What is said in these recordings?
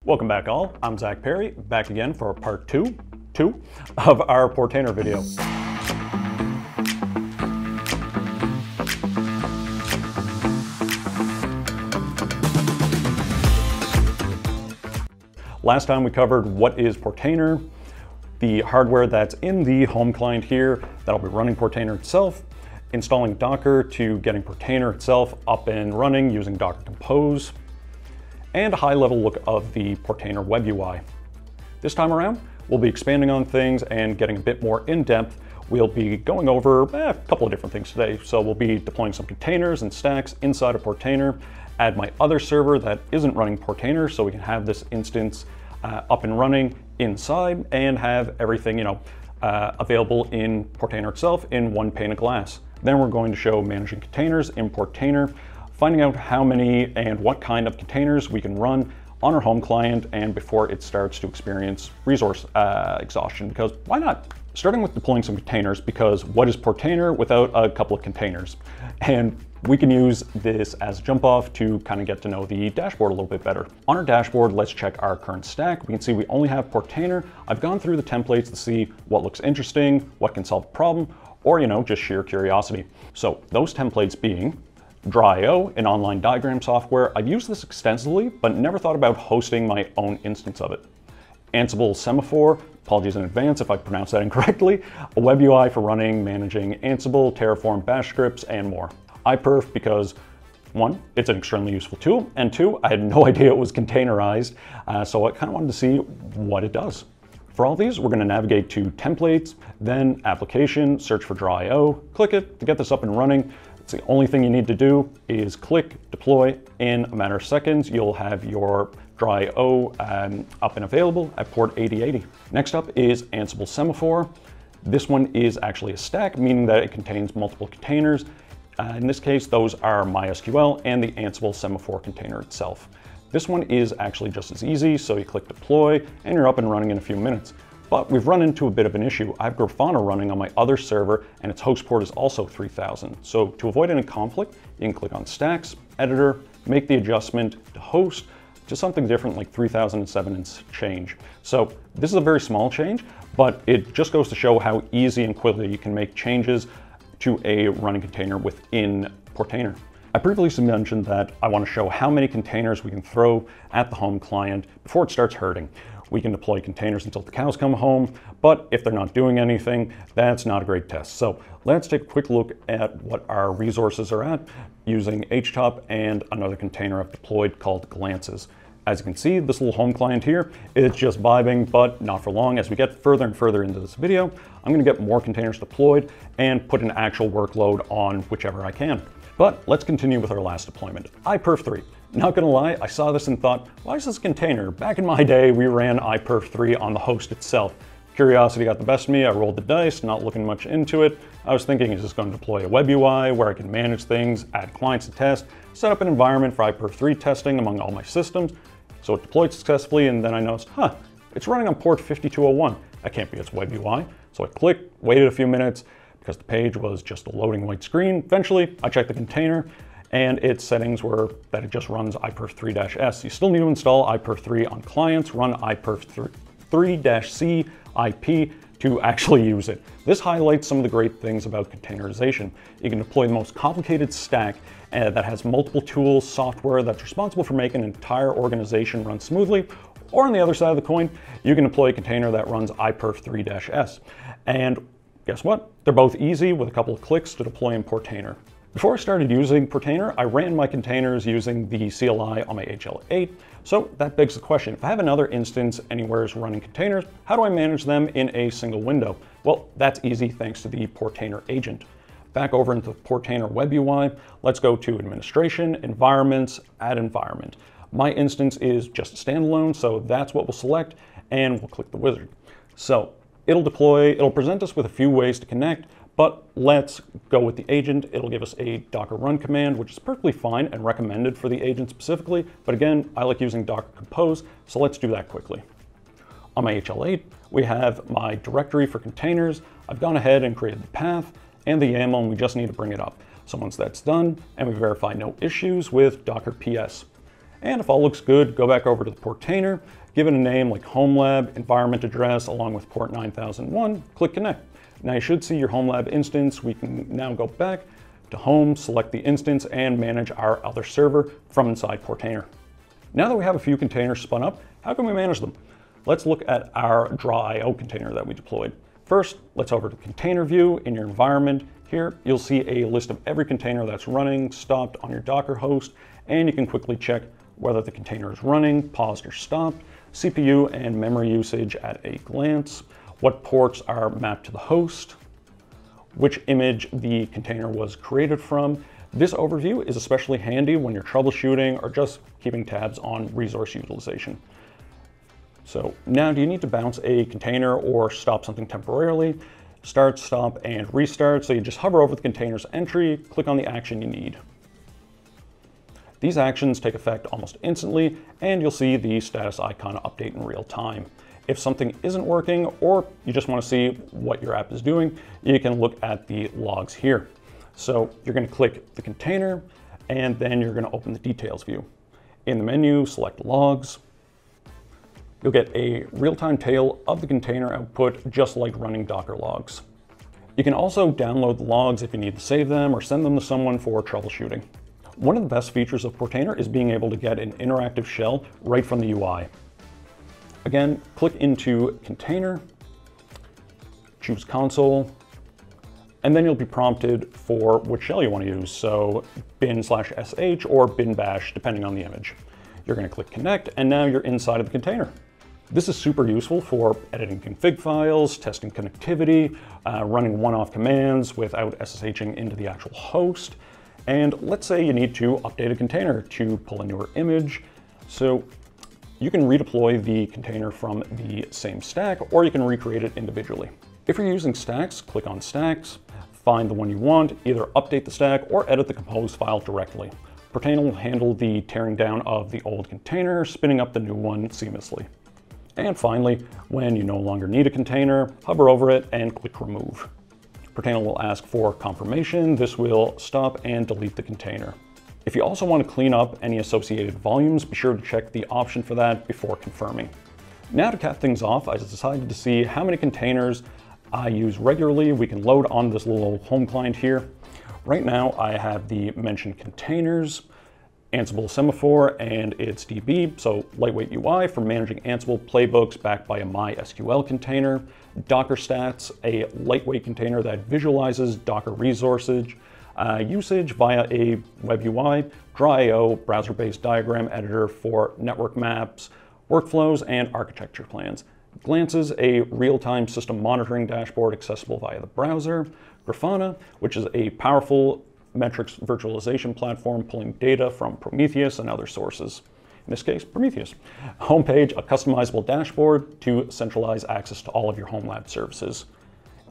Welcome back all, I'm Zack Perry, back again for part two of our Portainer video. Last time we covered what is Portainer, the hardware that's in the home client here that'll be running Portainer itself, installing Docker to getting Portainer itself up and running using Docker Compose, and a high-level look of the Portainer WebUI. This time around, we'll be expanding on things and getting a bit more in-depth. We'll be going over a couple of different things today. So we'll be deploying some containers and stacks inside of Portainer, add my other server that isn't running Portainer so we can have this instance up and running inside and have everything available in Portainer itself in one pane of glass. Then we're going to show managing containers in Portainer, finding out how many and what kind of containers we can run on our home client and before it starts to experience resource exhaustion, because why not? Starting with deploying some containers, because what is Portainer without a couple of containers? And we can use this as a jump off to kind of get to know the dashboard a little bit better. On our dashboard, let's check our current stack. We can see we only have Portainer. I've gone through the templates to see what looks interesting, what can solve a problem, or just sheer curiosity. So those templates being Draw.io, an online diagram software. I've used this extensively, but never thought about hosting my own instance of it. Ansible Semaphore, apologies in advance if I pronounced that incorrectly, a WebUI for running, managing Ansible, Terraform, Bash scripts, and more. iPerf because, one, it's an extremely useful tool, and two, I had no idea it was containerized, so I kind of wanted to see what it does. For all these, we're going to navigate to Templates, then Application, search for Draw.io, click it to get this up and running. It's the only thing you need to do is click, deploy. In a matter of seconds, you'll have your Draw.io up and available at port 8080. Next up is Ansible Semaphore. This one is actually a stack, meaning that it contains multiple containers. In this case, those are MySQL and the Ansible Semaphore container itself. This one is actually just as easy, so you click deploy and you're up and running in a few minutes. But we've run into a bit of an issue. I have Grafana running on my other server and its host port is also 3000. So to avoid any conflict, you can click on Stacks, Editor, make the adjustment to host to something different like 3007 and change. So this is a very small change, but it just goes to show how easy and quickly you can make changes to a running container within Portainer. I previously mentioned that I want to show how many containers we can throw at the home client before it starts hurting. We can deploy containers until the cows come home, but if they're not doing anything, that's not a great test. So let's take a quick look at what our resources are at using htop and another container I've deployed called Glances. As you can see, this little home client here, it's just vibing, but not for long. As we get further and further into this video, I'm gonna get more containers deployed and put an actual workload on whichever I can. But let's continue with our last deployment, iPerf 3. Not gonna lie, I saw this and thought, why is this a container? Back in my day, we ran iPerf 3 on the host itself. Curiosity got the best of me, I rolled the dice, not looking much into it. I was thinking, is this gonna deploy a WebUI where I can manage things, add clients to test, set up an environment for iPerf 3 testing among all my systems? So it deployed successfully, and then I noticed, it's running on port 5201. That can't be its WebUI. So I clicked, waited a few minutes, because the page was just a loading white screen. Eventually, I checked the container, and its settings were that it just runs iPerf 3-S. You still need to install iPerf 3 on clients, run iPerf 3-C IP to actually use it. This highlights some of the great things about containerization. You can deploy the most complicated stack that has multiple tools, software that's responsible for making an entire organization run smoothly, or on the other side of the coin, you can deploy a container that runs iPerf 3-S. And guess what? They're both easy with a couple of clicks to deploy in Portainer. Before I started using Portainer, I ran my containers using the CLI on my HL8. So that begs the question, if I have another instance anywhere is running containers, how do I manage them in a single window? Well, that's easy thanks to the Portainer Agent. Back over into the Portainer WebUI, let's go to Administration, Environments, Add Environment. My instance is just a standalone, so that's what we'll select, and we'll click the wizard. So it'll present us with a few ways to connect, but let's go with the agent. It'll give us a Docker run command, which is perfectly fine and recommended for the agent specifically. But again, I like using Docker Compose, so let's do that quickly. On my HL8, we have my directory for containers. I've gone ahead and created the path and the YAML, and we just need to bring it up. So once that's done, and we verify no issues with Docker PS. And if all looks good, go back over to the Portainer, give it a name like Homelab, environment address, along with port 9001, click connect. Now you should see your Homelab instance. We can now go back to home, select the instance, and manage our other server from inside Portainer. Now that we have a few containers spun up, how can we manage them? Let's look at our draw IO container that we deployed. First, let's over to the container view. In your environment here, you'll see a list of every container that's running, stopped on your Docker host, and you can quickly check whether the container is running, paused, or stopped, CPU and memory usage at a glance, what ports are mapped to the host, which image the container was created from. This overview is especially handy when you're troubleshooting or just keeping tabs on resource utilization. So now, do you need to bounce a container or stop something temporarily? Start, stop, and restart. So you just hover over the container's entry, click on the action you need. These actions take effect almost instantly, and you'll see the status icon update in real time. If something isn't working, or you just want to see what your app is doing, you can look at the logs here. So you're going to click the container, and then you're going to open the details view. In the menu, select logs. You'll get a real-time tail of the container output, just like running Docker logs. You can also download the logs if you need to save them or send them to someone for troubleshooting. One of the best features of Portainer is being able to get an interactive shell right from the UI. Again, click into Container, choose Console, and then you'll be prompted for which shell you want to use, so bin/sh or bin bash, depending on the image. You're going to click Connect, and now you're inside of the container. This is super useful for editing config files, testing connectivity, running one-off commands without SSHing into the actual host. And let's say you need to update a container to pull a newer image. So you can redeploy the container from the same stack, or you can recreate it individually. If you're using stacks, click on Stacks, find the one you want, either update the stack or edit the compose file directly. Portainer will handle the tearing down of the old container, spinning up the new one seamlessly. And finally, when you no longer need a container, hover over it and click Remove. Portainer will ask for confirmation. This will stop and delete the container. If you also want to clean up any associated volumes, be sure to check the option for that before confirming. Now to cap things off, I decided to see how many containers I use regularly. We can load on this little home client here. Right now, I have the mentioned containers, Ansible Semaphore, and its DB, so lightweight UI for managing Ansible playbooks backed by a MySQL container, Docker Stats, a lightweight container that visualizes Docker resources, usage via a WebUI, Draw IO, browser-based diagram editor for network maps, workflows, and architecture plans. Glances, a real-time system monitoring dashboard accessible via the browser, Grafana, which is a powerful metrics virtualization platform pulling data from Prometheus and other sources. In this case, Prometheus. Homepage, a customizable dashboard to centralize access to all of your Homelab services.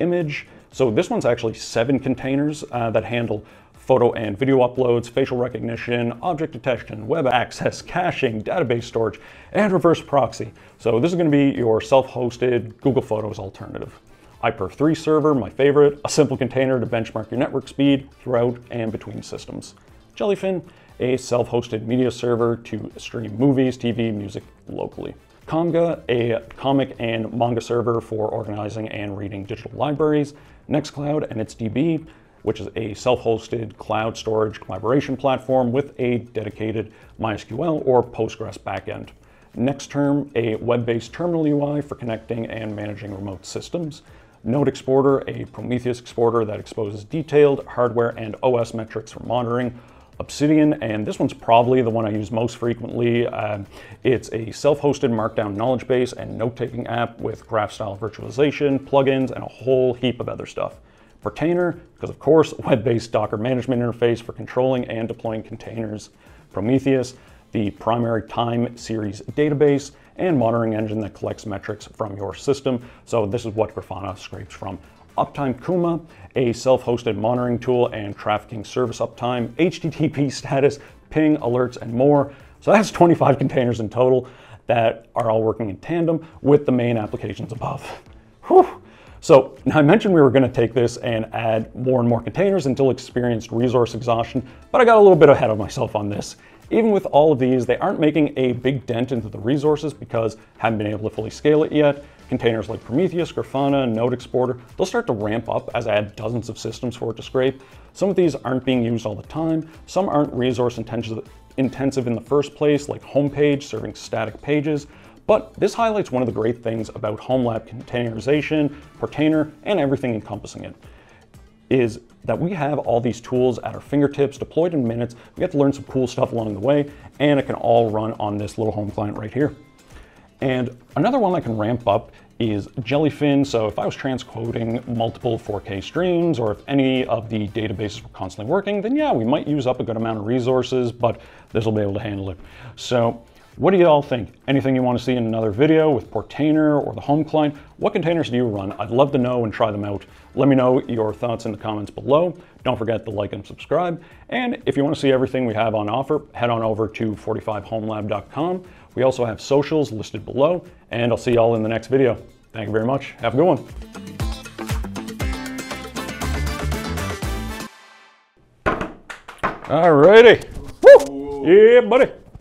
Immich, so this one's actually 7 containers that handle photo and video uploads, facial recognition, object detection, web access, caching, database storage, and reverse proxy. So this is going to be your self-hosted Google Photos alternative. iPerf3 server, my favorite, a simple container to benchmark your network speed throughout and between systems. Jellyfin, a self-hosted media server to stream movies, TV, music locally. Comga, a comic and manga server for organizing and reading digital libraries. Nextcloud and its DB, which is a self-hosted cloud storage collaboration platform with a dedicated MySQL or Postgres backend. Nextterm, a web-based terminal UI for connecting and managing remote systems. Node Exporter, a Prometheus exporter that exposes detailed hardware and OS metrics for monitoring. Obsidian, and this one's probably the one I use most frequently. It's a self-hosted Markdown knowledge base and note-taking app with graph-style virtualization, plugins, and a whole heap of other stuff. Portainer, because of course, web-based Docker management interface for controlling and deploying containers. Prometheus, the primary time series database and monitoring engine that collects metrics from your system. So this is what Grafana scrapes from. Uptime Kuma, a self-hosted monitoring tool and trafficking service uptime, HTTP status, ping, alerts, and more. So that's 25 containers in total that are all working in tandem with the main applications above. Whew. So now I mentioned we were going to take this and add more and more containers until experienced resource exhaustion, but I got a little bit ahead of myself on this. Even with all of these, they aren't making a big dent into the resources because haven't been able to fully scale it yet. Containers like Prometheus, Grafana, Node Exporter, they'll start to ramp up as I add dozens of systems for it to scrape. Some of these aren't being used all the time. Some aren't resource intensive in the first place, like homepage serving static pages. But this highlights one of the great things about Homelab containerization, Portainer, and everything encompassing it, is that we have all these tools at our fingertips, deployed in minutes. We get to learn some cool stuff along the way, and it can all run on this little home client right here. And another one that can ramp up is Jellyfin. So if I was transcoding multiple 4K streams, or if any of the databases were constantly working, then yeah, we might use up a good amount of resources, but this will be able to handle it. So what do you all think? Anything you want to see in another video with Portainer or the home client? What containers do you run? I'd love to know and try them out. Let me know your thoughts in the comments below. Don't forget to like and subscribe. And if you want to see everything we have on offer, head on over to 45homelab.com. We also have socials listed below, and I'll see y'all in the next video. Thank you very much. Have a good one. Alrighty. Woo! Yeah, buddy.